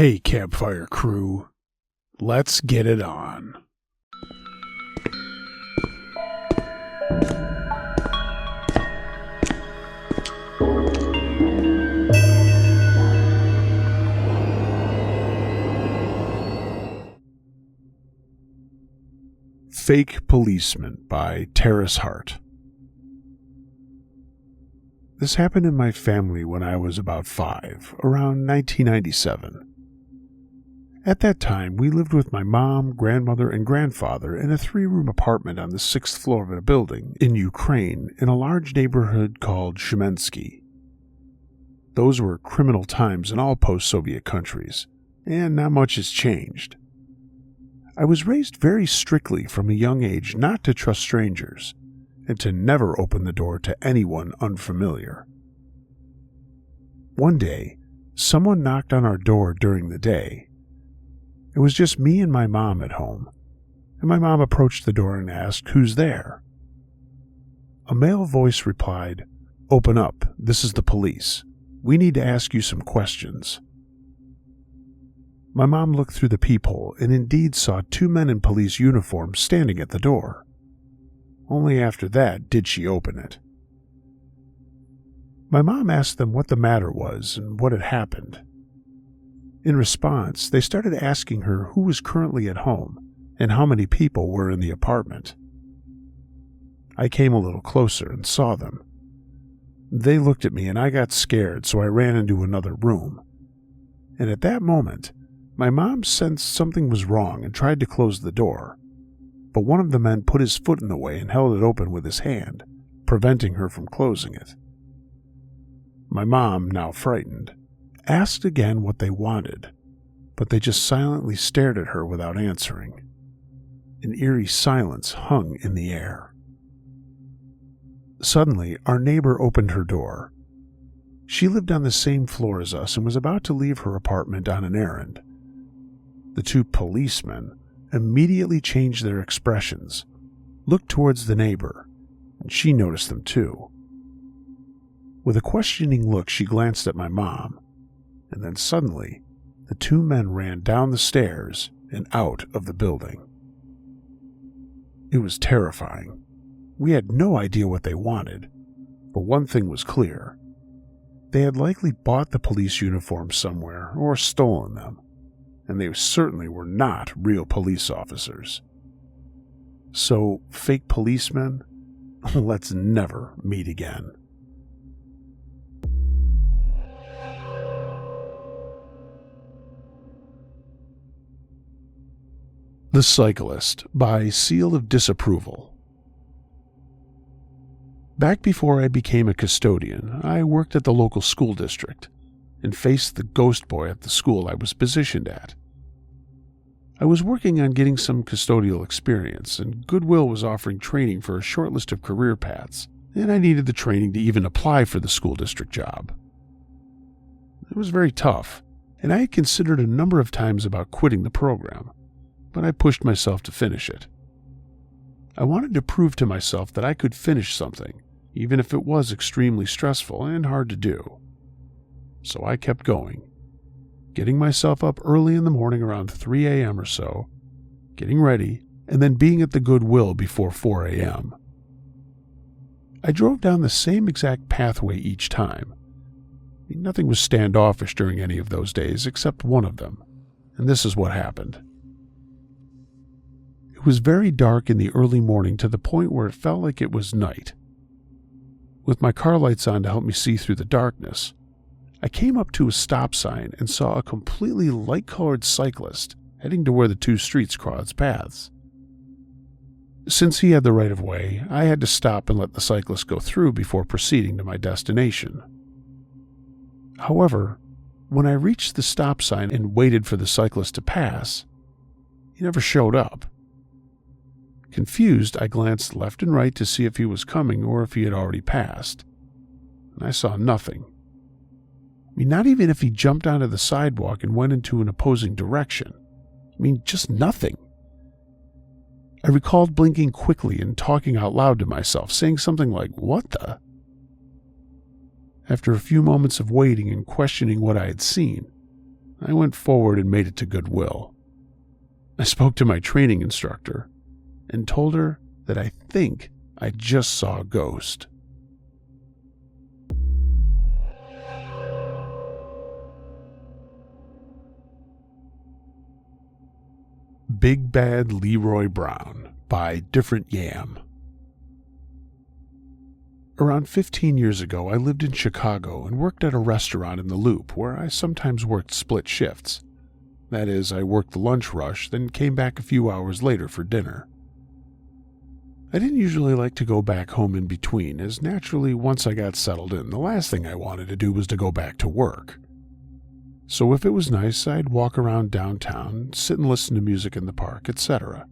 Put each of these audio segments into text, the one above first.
Hey, campfire crew, let's get it on. Fake Policeman by Terrace Hart. This happened in my family when I was about 5, around 1997. At that time, we lived with my mom, grandmother, and grandfather in a 3-room apartment on the 6th floor of a building in Ukraine in a large neighborhood called Shemensky. Those were criminal times in all post-Soviet countries, and not much has changed. I was raised very strictly from a young age not to trust strangers, and to never open the door to anyone unfamiliar. One day, someone knocked on our door during the day. It was just me and my mom at home, and my mom approached the door and asked, "Who's there?" A male voice replied, "Open up, this is the police. We need to ask you some questions." My mom looked through the peephole and indeed saw 2 men in police uniforms standing at the door. Only after that did she open it. My mom asked them what the matter was and what had happened. In response, they started asking her who was currently at home and how many people were in the apartment. I came a little closer and saw them. They looked at me and I got scared, so I ran into another room. And at that moment, my mom sensed something was wrong and tried to close the door, but one of the men put his foot in the way and held it open with his hand, preventing her from closing it. My mom, now frightened, asked again what they wanted, but they just silently stared at her without answering. An eerie silence hung in the air. Suddenly, our neighbor opened her door. She lived on the same floor as us and was about to leave her apartment on an errand. The 2 policemen immediately changed their expressions, looked towards the neighbor, and she noticed them too. With a questioning look, she glanced at my mom, and then suddenly, the 2 men ran down the stairs and out of the building. It was terrifying. We had no idea what they wanted, but one thing was clear. They had likely bought the police uniforms somewhere or stolen them, and they certainly were not real police officers. So, fake policemen, let's never meet again. The Cyclist by Seal of Disapproval. Back before I became a custodian, I worked at the local school district and faced the ghost boy at the school I was positioned at. I was working on getting some custodial experience, and Goodwill was offering training for a short list of career paths, and I needed the training to even apply for the school district job. It was very tough, and I had considered a number of times about quitting the program, but I pushed myself to finish it. I wanted to prove to myself that I could finish something, even if it was extremely stressful and hard to do. So I kept going, getting myself up early in the morning around 3 a.m. or so, getting ready, and then being at the Goodwill before 4 a.m. I drove down the same exact pathway each time. Nothing was standoffish during any of those days except one of them, and this is what happened. It was very dark in the early morning to the point where it felt like it was night. With my car lights on to help me see through the darkness, I came up to a stop sign and saw a completely light-colored cyclist heading to where the 2 streets crossed paths. Since he had the right-of-way, I had to stop and let the cyclist go through before proceeding to my destination. However, when I reached the stop sign and waited for the cyclist to pass, he never showed up. Confused, I glanced left and right to see if he was coming or if he had already passed, and I saw nothing. Not even if he jumped onto the sidewalk and went into an opposing direction. Just nothing. I recalled blinking quickly and talking out loud to myself, saying something like, "What the?" After a few moments of waiting and questioning what I had seen, I went forward and made it to Goodwill. I spoke to my training instructor and told her that I think I just saw a ghost. Bad Leroy Brown by Different Yam. Around 15 years ago, I lived in Chicago and worked at a restaurant in the Loop where I sometimes worked split shifts. That is, I worked the lunch rush, then came back a few hours later for dinner. I didn't usually like to go back home in between, as naturally, once I got settled in, the last thing I wanted to do was to go back to work. So if it was nice, I'd walk around downtown, sit and listen to music in the park, etc.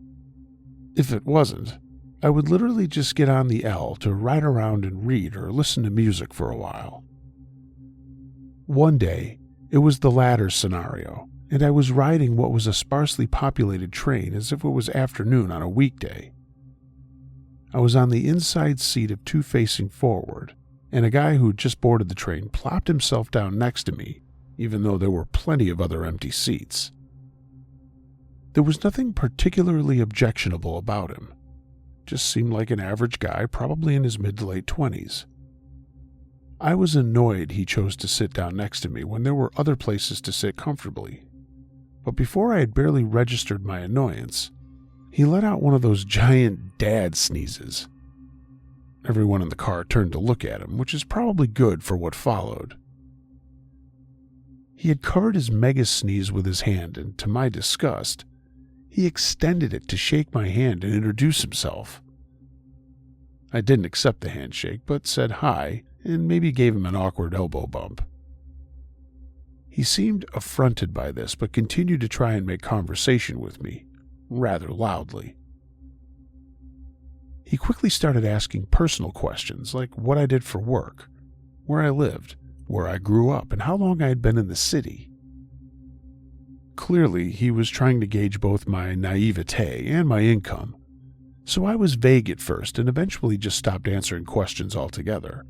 If it wasn't, I would literally just get on the L to ride around and read or listen to music for a while. One day, it was the latter scenario, and I was riding what was a sparsely populated train as if it was afternoon on a weekday. I was on the inside seat of two facing forward, and a guy who had just boarded the train plopped himself down next to me, even though there were plenty of other empty seats. There was nothing particularly objectionable about him. Just seemed like an average guy, probably in his mid to late 20s. I was annoyed he chose to sit down next to me when there were other places to sit comfortably. But before I had barely registered my annoyance, he let out one of those giant dad sneezes. Everyone in the car turned to look at him, which is probably good for what followed. He had covered his mega sneeze with his hand, and to my disgust, he extended it to shake my hand and introduce himself. I didn't accept the handshake, but said hi and maybe gave him an awkward elbow bump. He seemed affronted by this, but continued to try and make conversation with me, rather loudly. He quickly started asking personal questions like what I did for work, where I lived, where I grew up, and how long I had been in the city. Clearly, he was trying to gauge both my naivete and my income, so I was vague at first and eventually just stopped answering questions altogether.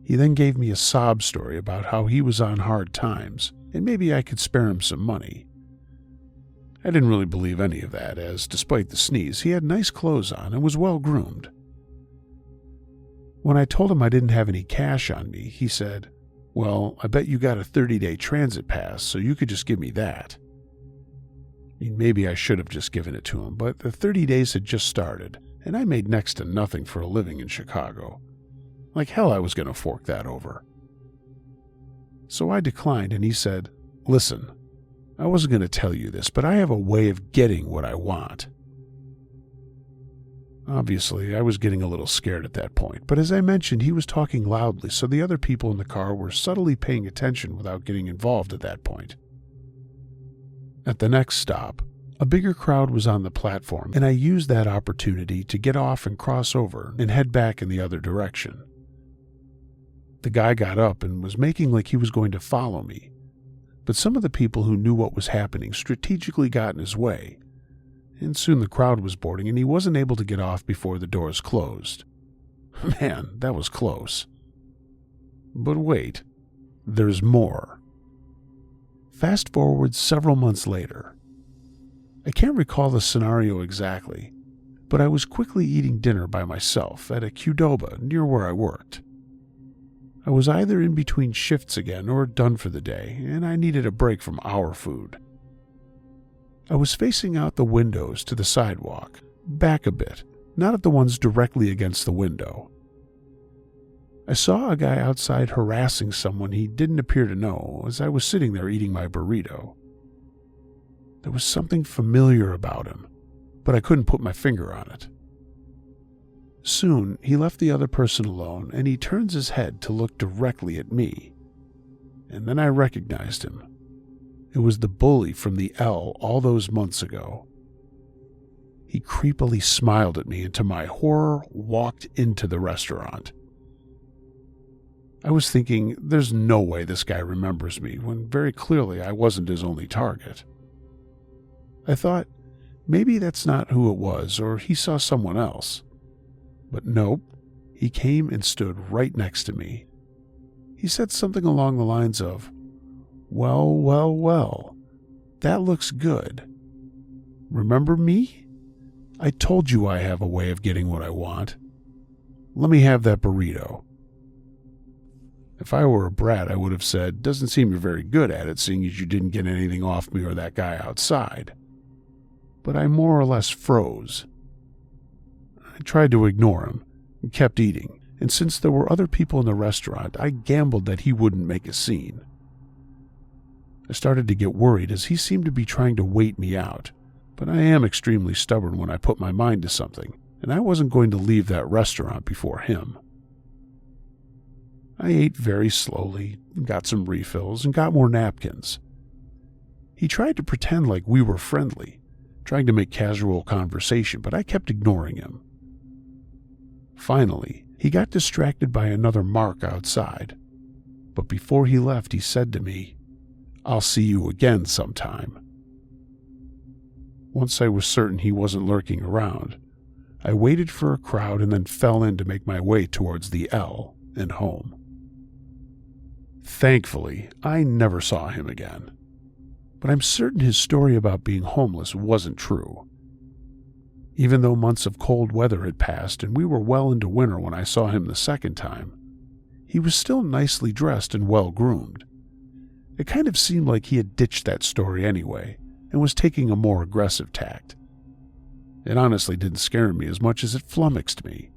He then gave me a sob story about how he was on hard times and maybe I could spare him some money. I didn't really believe any of that, as despite the sneeze, he had nice clothes on and was well groomed. When I told him I didn't have any cash on me, he said, "Well, I bet you got a 30-day transit pass, so you could just give me that." I mean, maybe I should have just given it to him, but the 30 days had just started, and I made next to nothing for a living in Chicago. Like hell I was going to fork that over. So I declined, and he said, "Listen, I wasn't going to tell you this, but I have a way of getting what I want." Obviously, I was getting a little scared at that point, but as I mentioned, he was talking loudly, so the other people in the car were subtly paying attention without getting involved at that point. At the next stop, a bigger crowd was on the platform, and I used that opportunity to get off and cross over and head back in the other direction. The guy got up and was making like he was going to follow me, but some of the people who knew what was happening strategically got in his way, and soon the crowd was boarding and he wasn't able to get off before the doors closed. Man, that was close. But wait, there's more. Fast forward several months later. I can't recall the scenario exactly, but I was quickly eating dinner by myself at a Qdoba near where I worked. I was either in between shifts again or done for the day, and I needed a break from our food. I was facing out the windows to the sidewalk, back a bit, not at the ones directly against the window. I saw a guy outside harassing someone he didn't appear to know as I was sitting there eating my burrito. There was something familiar about him, but I couldn't put my finger on it. Soon, he left the other person alone, and he turns his head to look directly at me. And then I recognized him. It was the bully from the L all those months ago. He creepily smiled at me and to my horror walked into the restaurant. I was thinking, there's no way this guy remembers me, when very clearly I wasn't his only target. I thought, maybe that's not who it was, or he saw someone else. But nope, he came and stood right next to me. He said something along the lines of, Well, well, well. That looks good. Remember me? I told you I have a way of getting what I want. Let me have that burrito. If I were a brat, I would have said, doesn't seem you're very good at it, seeing as you didn't get anything off me or that guy outside. But I more or less froze. I tried to ignore him and kept eating, and since there were other people in the restaurant, I gambled that he wouldn't make a scene. I started to get worried as he seemed to be trying to wait me out, but I am extremely stubborn when I put my mind to something, and I wasn't going to leave that restaurant before him. I ate very slowly, got some refills, and got more napkins. He tried to pretend like we were friendly, trying to make casual conversation, but I kept ignoring him. Finally, he got distracted by another mark outside, but before he left, he said to me, "I'll see you again sometime." Once I was certain he wasn't lurking around, I waited for a crowd and then fell in to make my way towards the L and home. Thankfully, I never saw him again, but I'm certain his story about being homeless wasn't true. Even though months of cold weather had passed and we were well into winter when I saw him the second time, he was still nicely dressed and well groomed. It kind of seemed like he had ditched that story anyway and was taking a more aggressive tact. It honestly didn't scare me as much as it flummoxed me.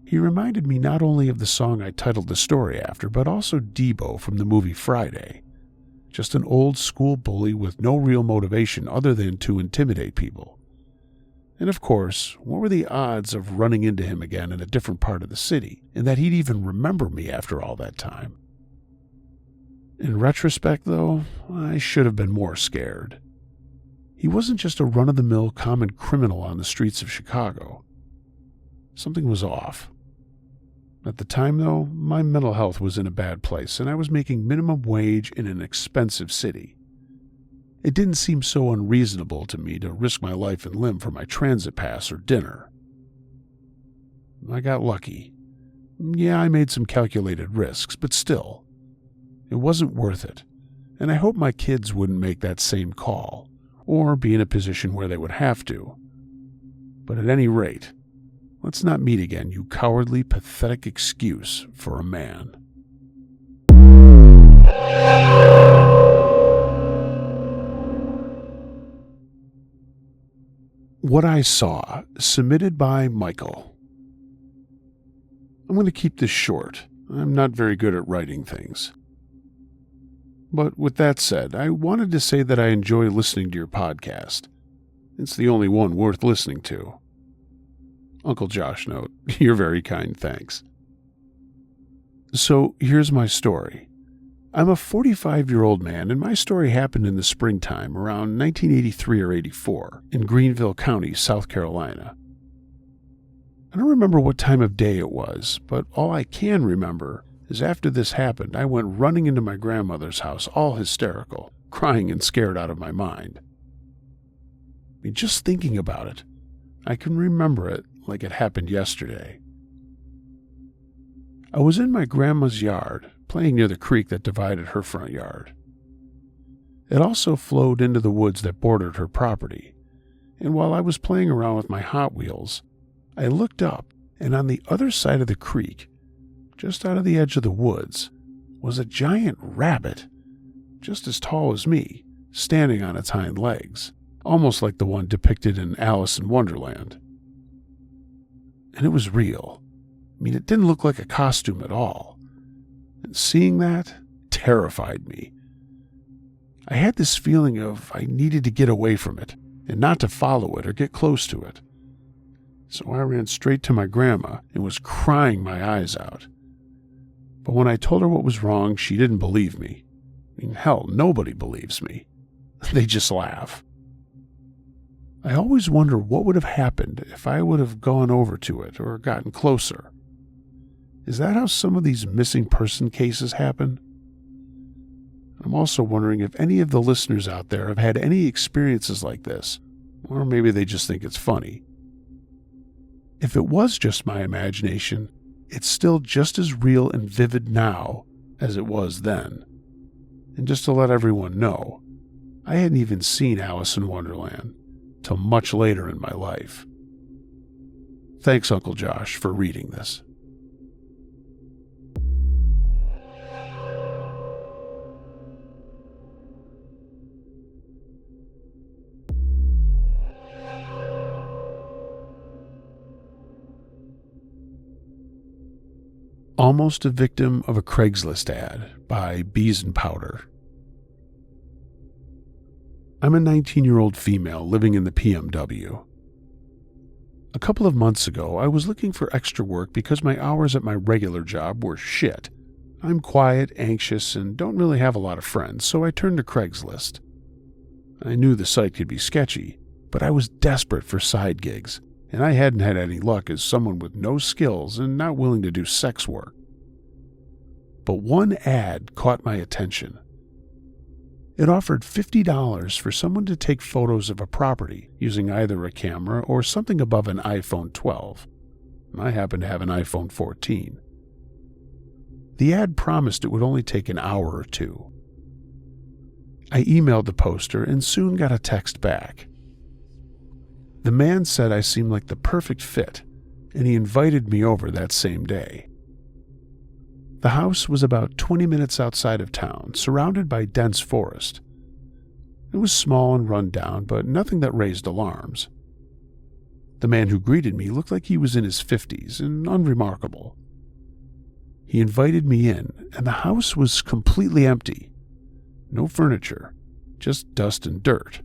He reminded me not only of the song I titled the story after, but also Debo from the movie Friday. Just an old school bully with no real motivation other than to intimidate people. And of course, what were the odds of running into him again in a different part of the city, and that he'd even remember me after all that time? In retrospect, though, I should have been more scared. He wasn't just a run-of-the-mill common criminal on the streets of Chicago. Something was off. At the time, though, my mental health was in a bad place, and I was making minimum wage in an expensive city. It didn't seem so unreasonable to me to risk my life and limb for my transit pass or dinner. I got lucky. Yeah, I made some calculated risks, but still, it wasn't worth it, and I hope my kids wouldn't make that same call, or be in a position where they would have to. But at any rate, let's not meet again, you cowardly, pathetic excuse for a man. What I Saw, submitted by Michael. I'm going to keep this short. I'm not very good at writing things. But with that said, I wanted to say that I enjoy listening to your podcast. It's the only one worth listening to. Uncle Josh note, you're very kind, thanks. So here's my story. I'm a 45-year-old man, and my story happened in the springtime around 1983 or 84 in Greenville County, South Carolina. I don't remember what time of day it was, but all I can remember is after this happened, I went running into my grandmother's house, all hysterical, crying and scared out of my mind. I mean, just thinking about it, I can remember it like it happened yesterday. I was in my grandma's yard, playing near the creek that divided her front yard. It also flowed into the woods that bordered her property, and while I was playing around with my Hot Wheels, I looked up, and on the other side of the creek, just out of the edge of the woods, was a giant rabbit, just as tall as me, standing on its hind legs, almost like the one depicted in Alice in Wonderland. And it was real. I mean, it didn't look like a costume at all. And seeing that terrified me. I had this feeling of I needed to get away from it, and not to follow it or get close to it. So I ran straight to my grandma and was crying my eyes out. But when I told her what was wrong, she didn't believe me. I mean, hell, nobody believes me. They just laugh. I always wonder what would have happened if I would have gone over to it or gotten closer. Is that how some of these missing person cases happen? I'm also wondering if any of the listeners out there have had any experiences like this, or maybe they just think it's funny. If it was just my imagination, it's still just as real and vivid now as it was then. And just to let everyone know, I hadn't even seen Alice in Wonderland till much later in my life. Thanks, Uncle Josh, for reading this. Almost a Victim of a Craigslist Ad by Bees and Powder. I'm a 19-year-old female living in the PMW. A couple of months ago, I was looking for extra work because my hours at my regular job were shit. I'm quiet, anxious, and don't really have a lot of friends, so I turned to Craigslist. I knew the site could be sketchy, but I was desperate for side gigs, and I hadn't had any luck as someone with no skills and not willing to do sex work. But one ad caught my attention. It offered $50 for someone to take photos of a property using either a camera or something above an iPhone 12. I happen to have an iPhone 14. The ad promised it would only take an hour or two. I emailed the poster and soon got a text back. The man said I seemed like the perfect fit, and he invited me over that same day. The house was about 20 minutes outside of town, surrounded by dense forest. It was small and run down, but nothing that raised alarms. The man who greeted me looked like he was in his 50s and unremarkable. He invited me in, and the house was completely empty. No furniture, just dust and dirt.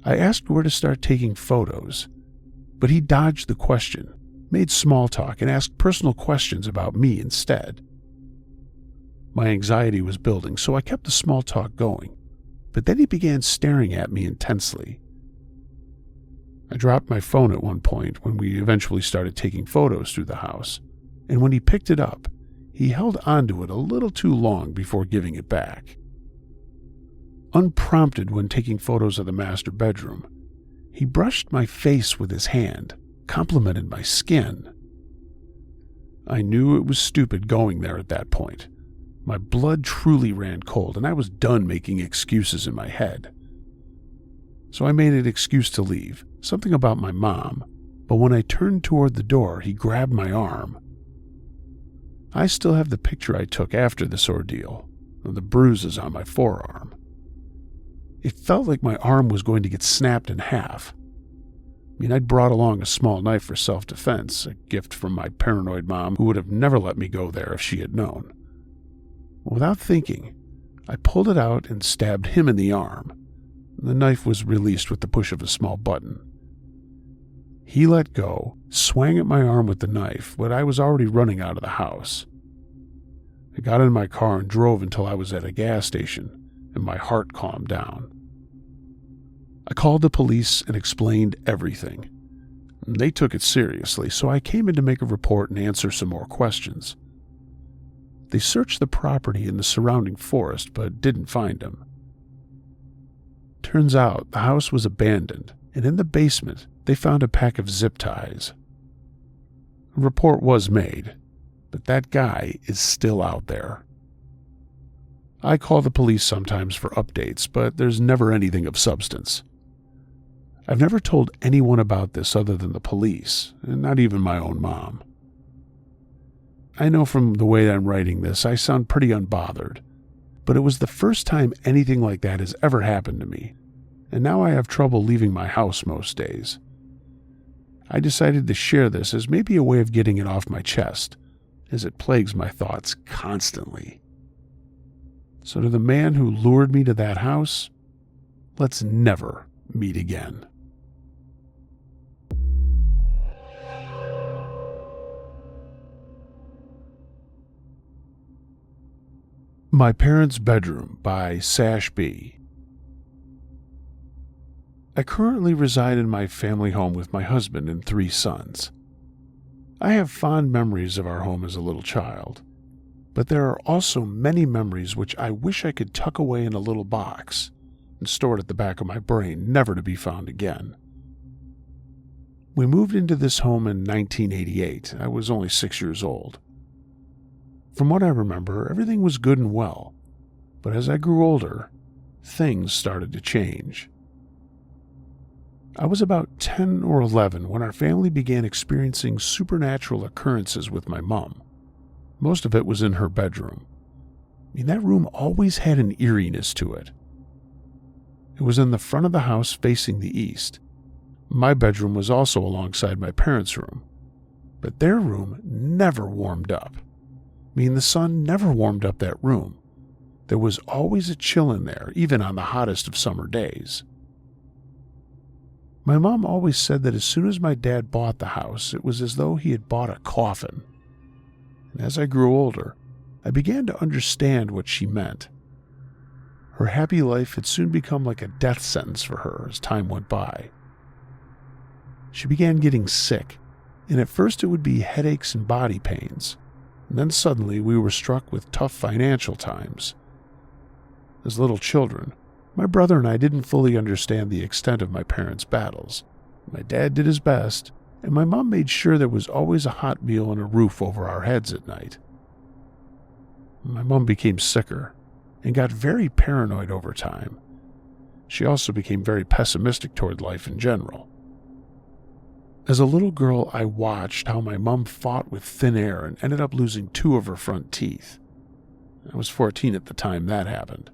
I asked where to start taking photos, but he dodged the question, made small talk, and asked personal questions about me instead. My anxiety was building, so I kept the small talk going, but then he began staring at me intensely. I dropped my phone at one point when we eventually started taking photos through the house, and when he picked it up, he held onto it a little too long before giving it back. Unprompted when taking photos of the master bedroom, he brushed my face with his hand, complimented my skin. I knew it was stupid going there at that point. My blood truly ran cold, and I was done making excuses in my head. So I made an excuse to leave, something about my mom, but when I turned toward the door, he grabbed my arm. I still have the picture I took after this ordeal, of the bruises on my forearm. It felt like my arm was going to get snapped in half. I'd brought along a small knife for self-defense, a gift from my paranoid mom who would have never let me go there if she had known. Without thinking, I pulled it out and stabbed him in the arm. The knife was released with the push of a small button. He let go, swung at my arm with the knife, but I was already running out of the house. I got in my car and drove until I was at a gas station, and my heart calmed down. I called the police and explained everything. They took it seriously, so I came in to make a report and answer some more questions. They searched the property and the surrounding forest, but didn't find him. Turns out the house was abandoned, and in the basement they found a pack of zip ties. A report was made, but that guy is still out there. I call the police sometimes for updates, but there's never anything of substance. I've never told anyone about this other than the police, and not even my own mom. I know from the way I'm writing this, I sound pretty unbothered, but it was the first time anything like that has ever happened to me, and now I have trouble leaving my house most days. I decided to share this as maybe a way of getting it off my chest, as it plagues my thoughts constantly. So to the man who lured me to that house, let's never meet again. My Parents' Bedroom by Sash B. I currently reside in my family home with my husband and 3 sons. I have fond memories of our home as a little child, but there are also many memories which I wish I could tuck away in a little box and store it at the back of my brain, never to be found again. We moved into this home in 1988. I was only 6 years old. From what I remember, everything was good and well, But as I grew older, things started to change. I was about 10 or 11 when our family began experiencing supernatural occurrences with my mom. Most of it was in her bedroom. That room always had an eeriness to it. It was in the front of the house facing the east. My bedroom was also alongside my parents' room, but their room never warmed up. The sun never warmed up that room. There was always a chill in there, even on the hottest of summer days. My mom always said that as soon as my dad bought the house, it was as though he had bought a coffin. And as I grew older, I began to understand what she meant. Her happy life had soon become like a death sentence for her as time went by. She began getting sick, and at first it would be headaches and body pains, and then suddenly we were struck with tough financial times. As little children, my brother and I didn't fully understand the extent of my parents' battles. My dad did his best, and my mom made sure there was always a hot meal and a roof over our heads at night. My mom became sicker and got very paranoid over time. She also became very pessimistic toward life in general. As a little girl, I watched how my mom fought with thin air and ended up losing 2 of her front teeth. I was 14 at the time that happened.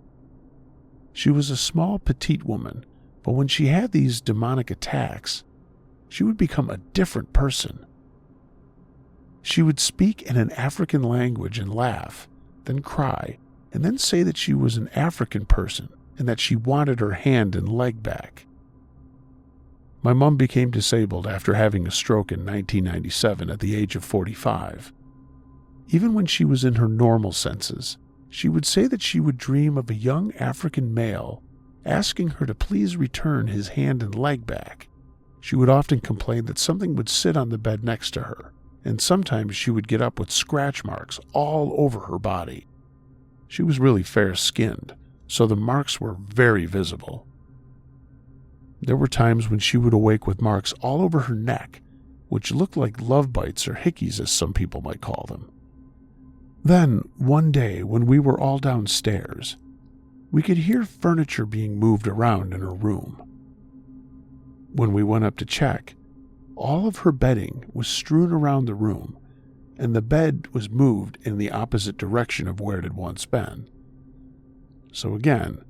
She was a small, petite woman, but when she had these demonic attacks, she would become a different person. She would speak in an African language and laugh, then cry, and then say that she was an African person and that she wanted her hand and leg back. My mom became disabled after having a stroke in 1997 at the age of 45. Even when she was in her normal senses, she would say that she would dream of a young African male asking her to please return his hand and leg back. She would often complain that something would sit on the bed next to her, and sometimes she would get up with scratch marks all over her body. She was really fair-skinned, so the marks were very visible. There were times when she would awake with marks all over her neck, which looked like love bites or hickeys, as some people might call them. Then, one day, when we were all downstairs, we could hear furniture being moved around in her room. When we went up to check, all of her bedding was strewn around the room, and the bed was moved in the opposite direction of where it had once been. So again,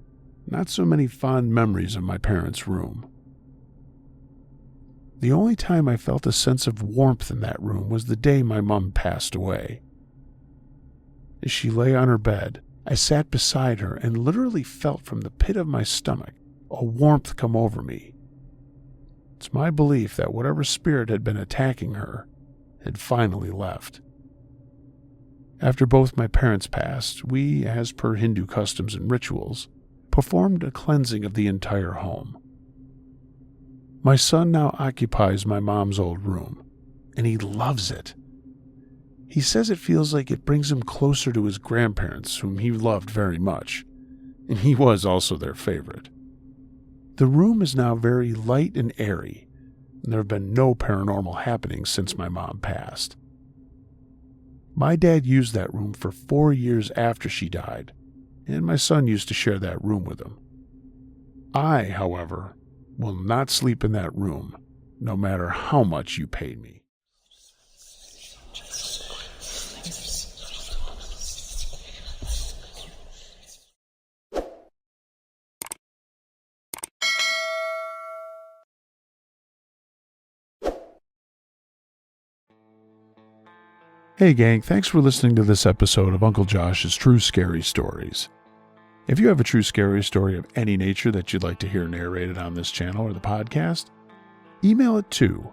not so many fond memories of my parents' room. The only time I felt a sense of warmth in that room was the day my mom passed away. As she lay on her bed, I sat beside her and literally felt from the pit of my stomach a warmth come over me. It's my belief that whatever spirit had been attacking her had finally left. After both my parents passed, we, as per Hindu customs and rituals, performed a cleansing of the entire home. My son now occupies my mom's old room, and he loves it. He says it feels like it brings him closer to his grandparents, whom he loved very much, and he was also their favorite. The room is now very light and airy, and there have been no paranormal happenings since my mom passed. My dad used that room for 4 years after she died, and my son used to share that room with him. I, however, will not sleep in that room, no matter how much you paid me. Hey gang, thanks for listening to this episode of Uncle Josh's True Scary Stories. If you have a true scary story of any nature that you'd like to hear narrated on this channel or the podcast, email it to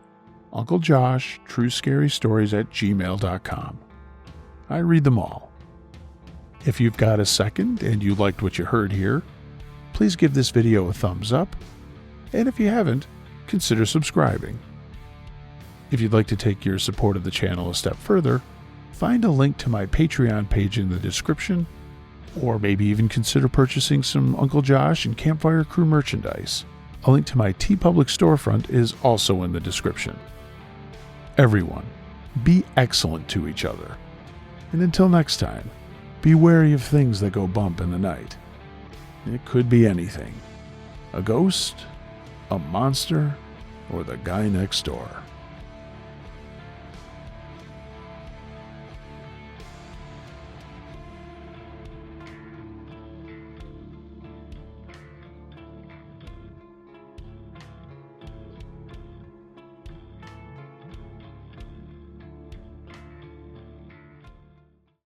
unclejosh.truescarystories@gmail.com. I read them all. If you've got a second and you liked what you heard here, please give this video a thumbs up, and if you haven't, consider subscribing. If you'd like to take your support of the channel a step further, find a link to my Patreon page in the description, or maybe even consider purchasing some Uncle Josh and Campfire Crew merchandise. A link to my TeePublic storefront is also in the description. Everyone, be excellent to each other. And until next time, Be wary of things that go bump in the night. It could be anything. A ghost, a monster, or the guy next door.